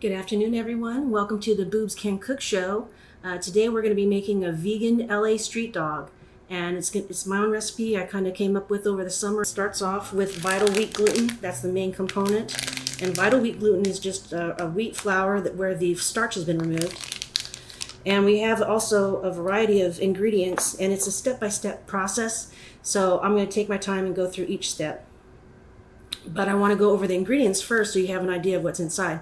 Good afternoon, everyone. Welcome to the Boobs Can Cook show. Today we're going to be making a vegan LA street dog, and it's my own recipe I kind of came up with over the summer. It starts off with vital wheat gluten. That's the main component, and vital wheat gluten is just a wheat flour where the starch has been removed. And we have also a variety of ingredients, and it's a step-by-step process, so I'm going to take my time and go through each step. But I want to go over the ingredients first so you have an idea of what's inside.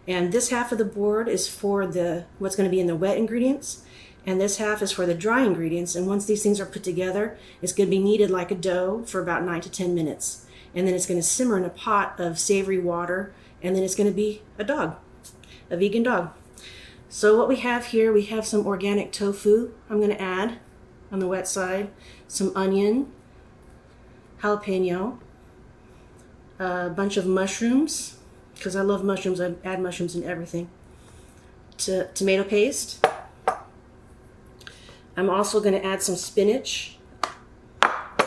And this half of the board is for what's going to be in the wet ingredients, and this half is for the dry ingredients. And once these things are put together, it's going to be kneaded like a dough for about 9 to 10 minutes. And then it's going to simmer in a pot of savory water, and then it's going to be a dog, a vegan dog. So what we have here, we have some organic tofu. I'm going to add on the wet side some onion, jalapeno, a bunch of mushrooms, because I love mushrooms. I add mushrooms in everything. Tomato paste. I'm also going to add some spinach.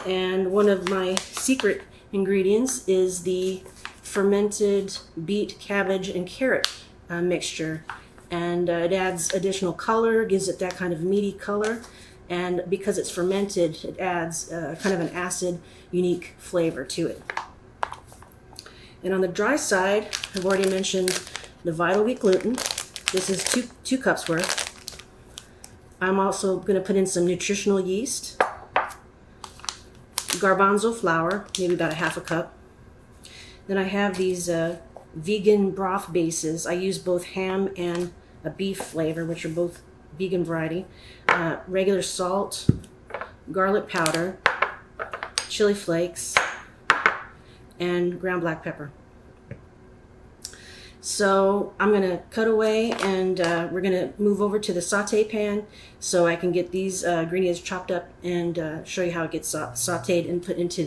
And one of my secret ingredients is the fermented beet, cabbage, and carrot mixture. And it adds additional color, gives it that kind of meaty color. And because it's fermented, it adds kind of an acid, unique flavor to it. And on the dry side, I've already mentioned the vital wheat gluten. This is two cups worth. I'm also going to put in some nutritional yeast, garbanzo flour, maybe about a half a cup. Then I have these vegan broth bases. I use both ham and a beef flavor, which are both vegan variety. Regular salt, garlic powder, chili flakes, and ground black pepper. So I'm going to cut away, and we're going to move over to the saute pan so I can get these ingredients chopped up and show you how it gets sauteed and put into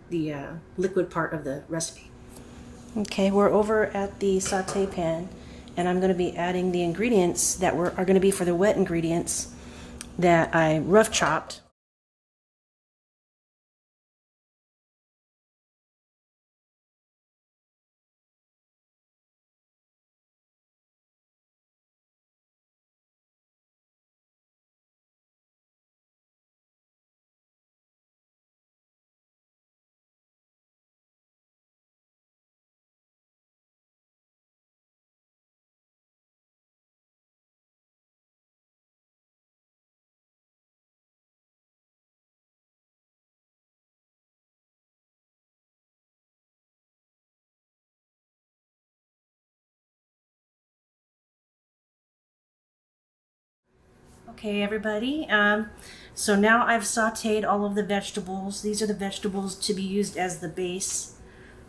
the liquid part of the recipe. Okay, we're over at the saute pan, and I'm going to be adding the ingredients that are going to be for the wet ingredients that I rough chopped. Okay, everybody, so now I've sauteed all of the vegetables. These are the vegetables to be used as the base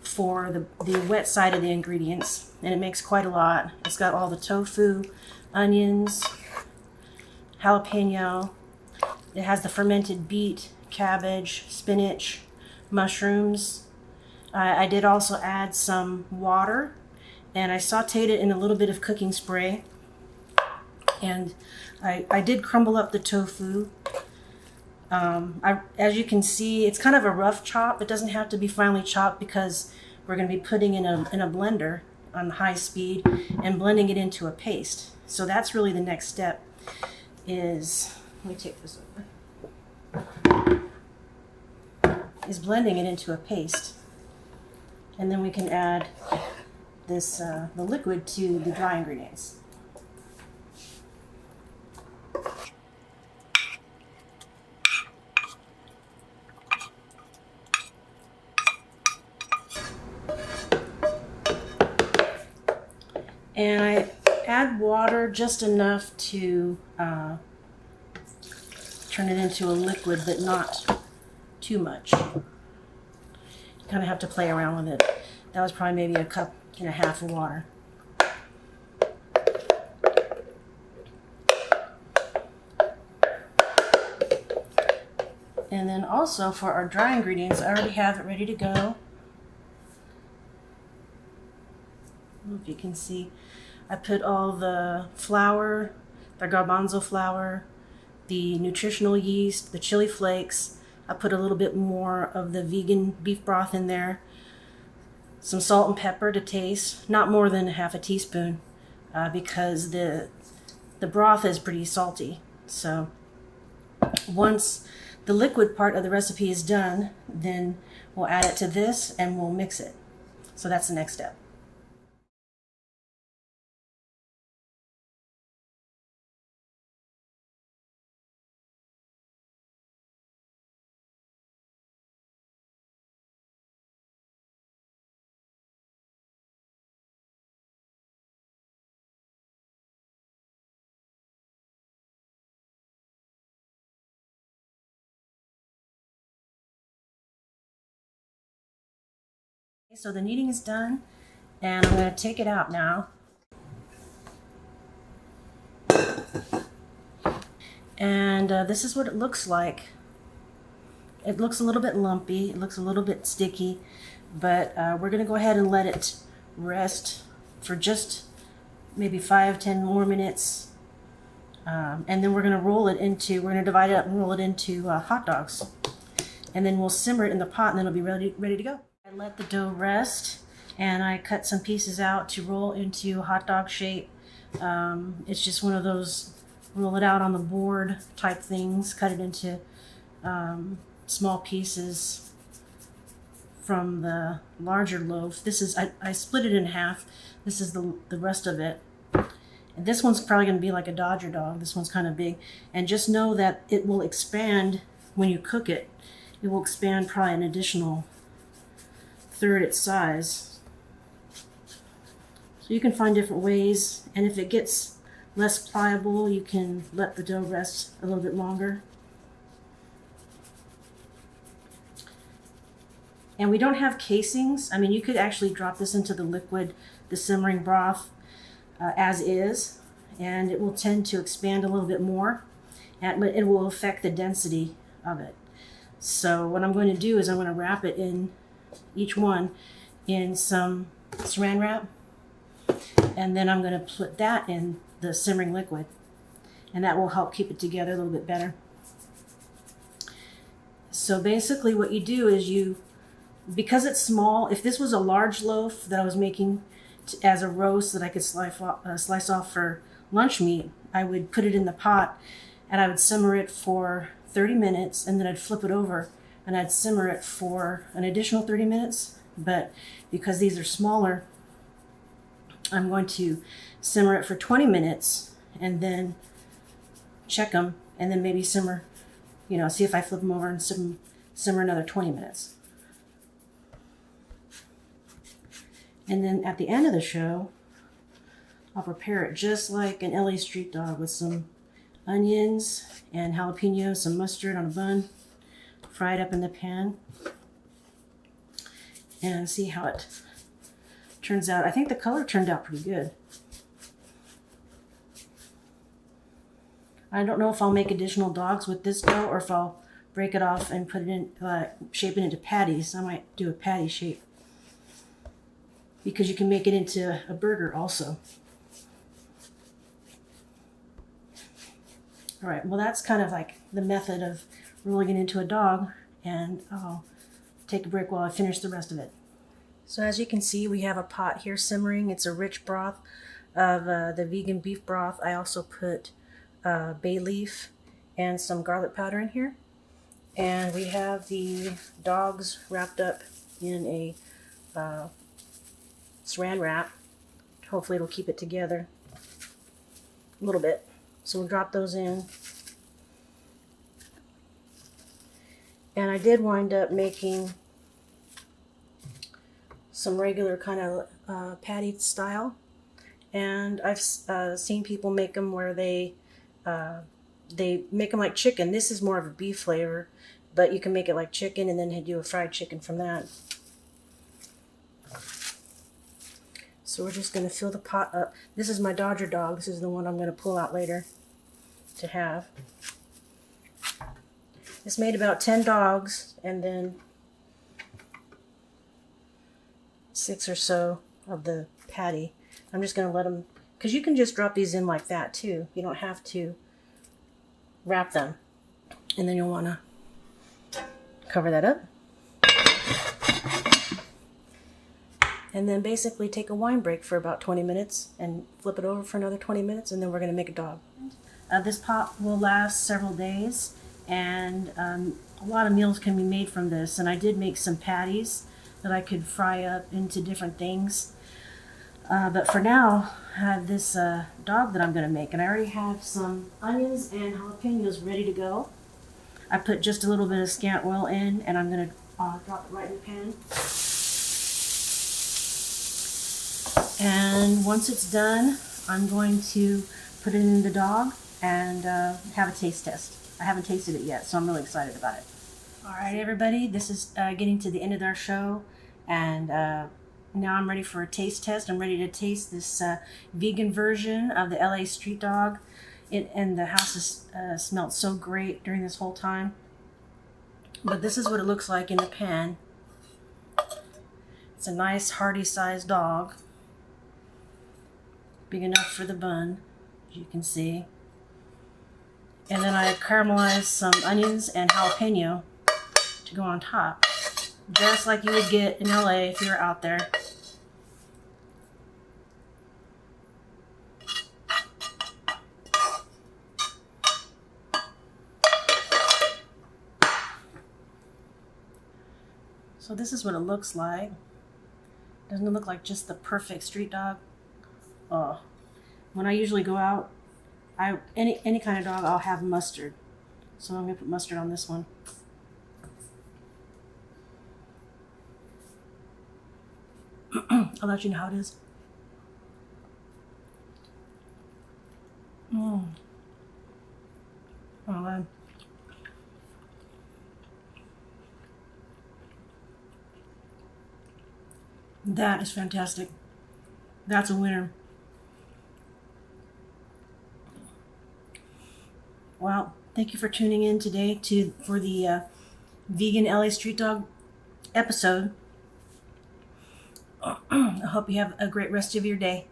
for the wet side of the ingredients, and it makes quite a lot. It's got all the tofu, onions, jalapeno. It has the fermented beet, cabbage, spinach, mushrooms. I did also add some water, and I sauteed it in a little bit of cooking spray. And I did crumble up the tofu. As you can see, it's kind of a rough chop. It doesn't have to be finely chopped because we're going to be putting in a blender on high speed and blending it into a paste. So that's really the next step is, let me take this over, is blending it into a paste. And then we can add this the liquid to the dry ingredients. And I add water just enough to turn it into a liquid, but not too much. You kind of have to play around with it. That was probably maybe a cup and a half of water. And then also for our dry ingredients, I already have it ready to go. I don't know if you can see. I put all the flour, the garbanzo flour, the nutritional yeast, the chili flakes. I put a little bit more of the vegan beef broth in there. some salt and pepper to taste, not more than half a teaspoon, because the broth is pretty salty. So once the liquid part of the recipe is done, then we'll add it to this and we'll mix it. So that's the next step. So the kneading is done, and I'm going to take it out now. And this is what it looks like. It looks a little bit lumpy, it looks a little bit sticky, but we're going to go ahead and let it rest for just maybe 5-10 more minutes. And then we're going to divide it up and roll it into hot dogs. And then we'll simmer it in the pot, and then it'll be ready to go. I let the dough rest, and I cut some pieces out to roll into hot dog shape. It's just one of those roll it out on the board type things, cut it into small pieces from the larger loaf. This is, I split it in half. This is the rest of it. And this one's probably going to be like a Dodger dog. This one's kind of big. And just know that it will expand when you cook it. It will expand probably an additional third its size. So you can find different ways, and if it gets less pliable, you can let the dough rest a little bit longer. And we don't have casings. I mean, you could actually drop this into the liquid, the simmering broth, as is, and it will tend to expand a little bit more, and it will affect the density of it. So what I'm going to do is I'm going to wrap it in each one in some saran wrap, and then I'm going to put that in the simmering liquid, and that will help keep it together a little bit better. So basically what you do is because it's small, if this was a large loaf that I was making as a roast that I could slice off for lunch meat, I would put it in the pot and I would simmer it for 30 minutes, and then I'd flip it over and I'd simmer it for an additional 30 minutes. But because these are smaller, I'm going to simmer it for 20 minutes and then check them, and then maybe simmer, see if I flip them over and simmer another 20 minutes. And then at the end of the show, I'll prepare it just like an LA street dog with some onions and jalapenos, some mustard on a bun, fried up in the pan, and see how it turns out. I think the color turned out pretty good. I don't know if I'll make additional dogs with this dough or if I'll break it off and put it in, shape it into patties. I might do a patty shape, because you can make it into a burger also. All right, well, that's kind of like the method of rolling it into a dog, and I'll take a break while I finish the rest of it. So as you can see, we have a pot here simmering. It's a rich broth of the vegan beef broth. I also put bay leaf and some garlic powder in here. And we have the dogs wrapped up in a saran wrap. Hopefully it'll keep it together a little bit. So we'll drop those in. And I did wind up making some regular kind of patty style. And I've seen people make them where they make them like chicken. This is more of a beef flavor, but you can make it like chicken and then do a fried chicken from that. So we're just going to fill the pot up. This is my Dodger dog. This is the one I'm going to pull out later to have. This made about 10 dogs, and then 6 or so of the patty. I'm just going to let them, because you can just drop these in like that too. You don't have to wrap them. And then you'll want to cover that up. And then basically take a wine break for about 20 minutes and flip it over for another 20 minutes, and then we're going to make a dog. This pot will last several days, and a lot of meals can be made from this. And I did make some patties that I could fry up into different things. But for now, I have this dog that I'm going to make, and I already have some onions and jalapenos ready to go. I put just a little bit of scant oil in, and I'm going to drop it right in the pan. And once it's done, I'm going to put it in the dog and have a taste test. I haven't tasted it yet, so I'm really excited about it. All right, everybody, this is getting to the end of our show, and now I'm ready for a taste test. I'm ready to taste this vegan version of the LA Street Dog. And the house has smelled so great during this whole time. But this is what it looks like in the pan. It's a nice hearty sized dog. Big enough for the bun, as you can see. And then I caramelized some onions and jalapeno to go on top. Just like you would get in LA if you were out there. So this is what it looks like. Doesn't it look like just the perfect street dog? Oh, when I usually go out, any kind of dog, I'll have mustard. So I'm gonna put mustard on this one. I'll let you know how it is. Oh man. That is fantastic. That's a winner. Well, thank you for tuning in today for the vegan LA Street Dog episode. I hope you have a great rest of your day.